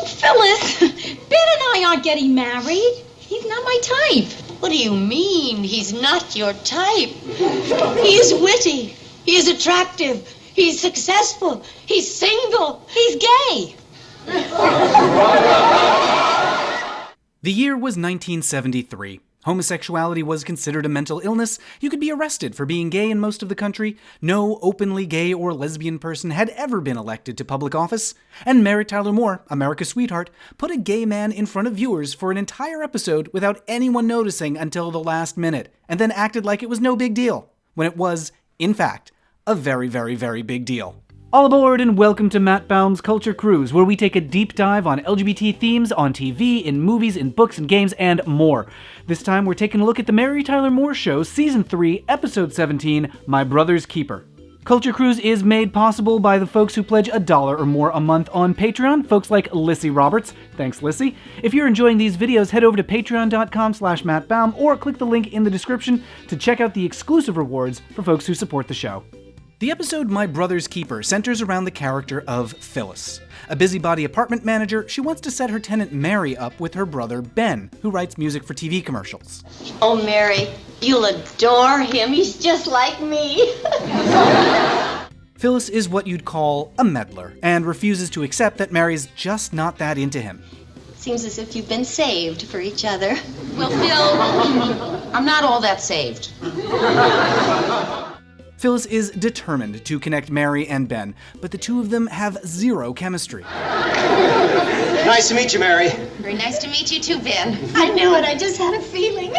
Phyllis, Ben and I aren't getting married. He's not my type. What do you mean, he's not your type? He is witty. He is attractive. He's successful. He's single. He's gay. The year was 1973. Homosexuality was considered a mental illness. You could be arrested for being gay in most of the country. No openly gay or lesbian person had ever been elected to public office. And Mary Tyler Moore, America's sweetheart, put a gay man in front of viewers for an entire episode without anyone noticing until the last minute, and then acted like it was no big deal, when it was, in fact, a very, very, very big deal. All aboard and welcome to Matt Baum's Culture Cruise, where we take a deep dive on LGBT themes on TV, in movies, in books and games, and more. This time we're taking a look at the Mary Tyler Moore Show, Season 3, Episode 17, My Brother's Keeper. Culture Cruise is made possible by the folks who pledge $1 or more a month on Patreon, folks like Lissy Roberts. Thanks, Lissy. If you're enjoying these videos, head over to patreon.com/mattbaum or click the link in the description to check out the exclusive rewards for folks who support the show. The episode My Brother's Keeper centers around the character of Phyllis. A busybody apartment manager, she wants to set her tenant Mary up with her brother Ben, who writes music for TV commercials. Oh, Mary, you'll adore him. He's just like me. Phyllis is what you'd call a meddler, and refuses to accept that Mary's just not that into him. Seems as if you've been saved for each other. Well, Phil, I'm not all that saved. Phyllis is determined to connect Mary and Ben, but the two of them have zero chemistry. Nice to meet you, Mary. Very nice to meet you too, Ben. I knew it. I just had a feeling.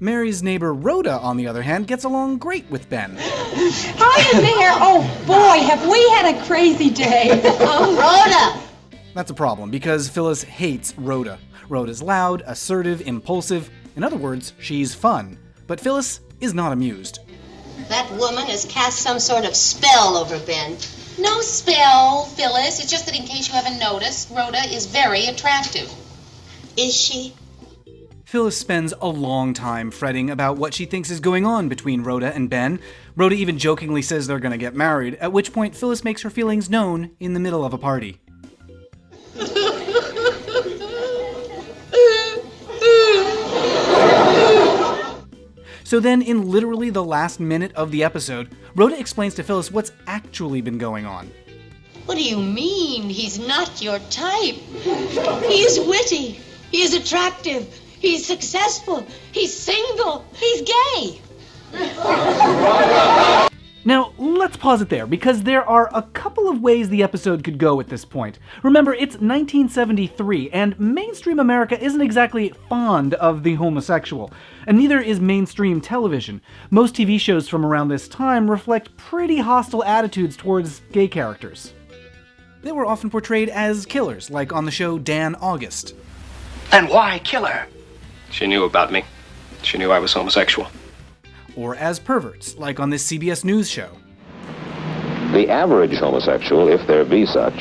Mary's neighbor Rhoda, on the other hand, gets along great with Ben. Hiya there. Oh, boy, have we had a crazy day. Oh, Rhoda. That's a problem, because Phyllis hates Rhoda. Rhoda's loud, assertive, impulsive. In other words, she's fun. But Phyllis is not amused. That woman has cast some sort of spell over Ben. No spell, Phyllis. It's just that in case you haven't noticed, Rhoda is very attractive. Is she? Phyllis spends a long time fretting about what she thinks is going on between Rhoda and Ben. Rhoda even jokingly says they're gonna get married, at which point Phyllis makes her feelings known in the middle of a party. So then, in literally the last minute of the episode, Rhoda explains to Phyllis what's actually been going on. What do you mean, he's not your type? He is witty. He is attractive. He's successful. He's single. He's gay. Now, let's pause it there, because there are a couple of ways the episode could go at this point. Remember, it's 1973, and mainstream America isn't exactly fond of the homosexual, and neither is mainstream television. Most TV shows from around this time reflect pretty hostile attitudes towards gay characters. They were often portrayed as killers, like on the show Dan August. And why kill her? She knew about me. She knew I was homosexual. Or as perverts, like on this CBS News show. The average homosexual, if there be such,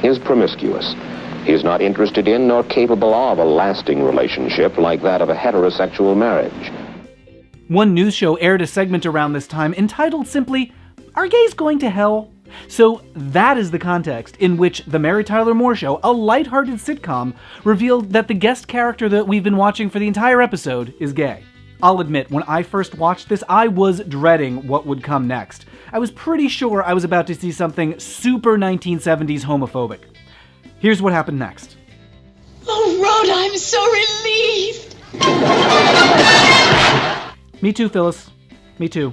is promiscuous. He is not interested in nor capable of a lasting relationship like that of a heterosexual marriage. One news show aired a segment around this time entitled simply, "Are Gays Going to Hell?" So that is the context in which The Mary Tyler Moore Show, a lighthearted sitcom, revealed that the guest character that we've been watching for the entire episode is gay. I'll admit, when I first watched this, I was dreading what would come next. I was pretty sure I was about to see something super 1970s homophobic. Here's what happened next. Oh, Rhoda, I'm so relieved. Me too, Phyllis. Me too.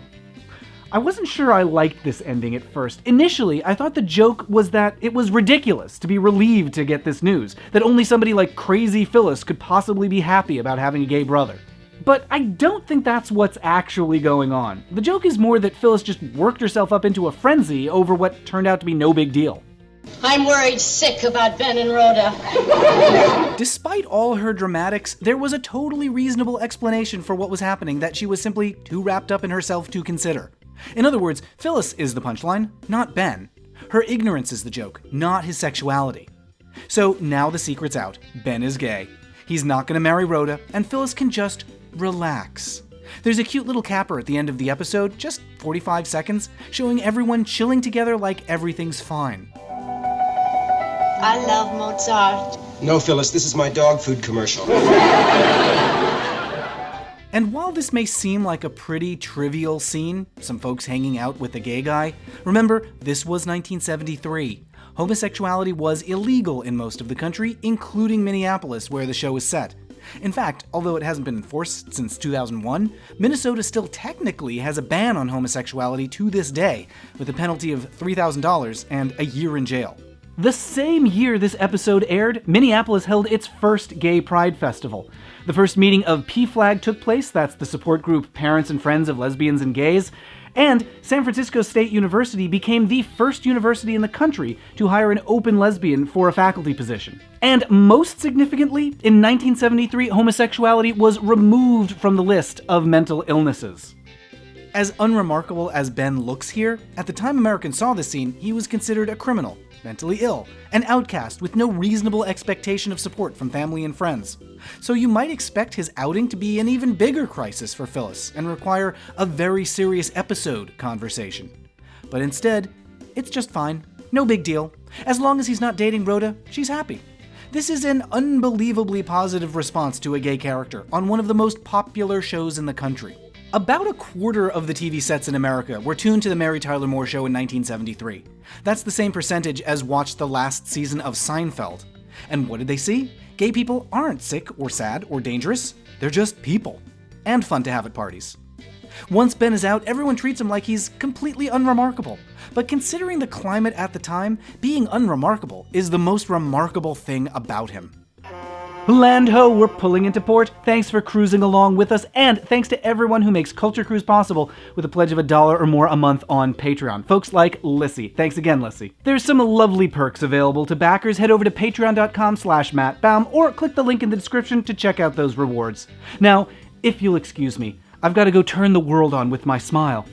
I wasn't sure I liked this ending at first. Initially, I thought the joke was that it was ridiculous to be relieved to get this news, that only somebody like crazy Phyllis could possibly be happy about having a gay brother. But I don't think that's what's actually going on. The joke is more that Phyllis just worked herself up into a frenzy over what turned out to be no big deal. I'm worried sick about Ben and Rhoda. Despite all her dramatics, there was a totally reasonable explanation for what was happening that she was simply too wrapped up in herself to consider. In other words, Phyllis is the punchline, not Ben. Her ignorance is the joke, not his sexuality. So now the secret's out. Ben is gay. He's not going to marry Rhoda, and Phyllis can just relax. There's a cute little capper at the end of the episode, just 45 seconds, showing everyone chilling together like everything's fine. I love Mozart. No, Phyllis, this is my dog food commercial. And while this may seem like a pretty trivial scene, some folks hanging out with a gay guy, remember, this was 1973. Homosexuality was illegal in most of the country, including Minneapolis, where the show is set. In fact, although it hasn't been enforced since 2001, Minnesota still technically has a ban on homosexuality to this day, with a penalty of $3,000 and a year in jail. The same year this episode aired, Minneapolis held its first Gay Pride Festival. The first meeting of PFLAG took place, that's the support group Parents and Friends of Lesbians and Gays, and San Francisco State University became the first university in the country to hire an open lesbian for a faculty position. And most significantly, in 1973, homosexuality was removed from the list of mental illnesses. As unremarkable as Ben looks here, at the time Americans saw this scene, he was considered a criminal, mentally ill, an outcast with no reasonable expectation of support from family and friends. So you might expect his outing to be an even bigger crisis for Phyllis and require a very serious episode conversation. But instead, it's just fine. No big deal. As long as he's not dating Rhoda, she's happy. This is an unbelievably positive response to a gay character on one of the most popular shows in the country. About a quarter of the TV sets in America were tuned to the Mary Tyler Moore Show in 1973. That's the same percentage as watched the last season of Seinfeld. And what did they see? Gay people aren't sick or sad or dangerous. They're just people. And fun to have at parties. Once Ben is out, everyone treats him like he's completely unremarkable. But considering the climate at the time, being unremarkable is the most remarkable thing about him. Land ho, we're pulling into port. Thanks for cruising along with us, and thanks to everyone who makes Culture Cruise possible with a pledge of $1 or more a month on Patreon. Folks like Lissy. Thanks again, Lissy. There's some lovely perks available to backers. Head over to patreon.com/MattBaum or click the link in the description to check out those rewards. Now, if you'll excuse me, I've got to go turn the world on with my smile.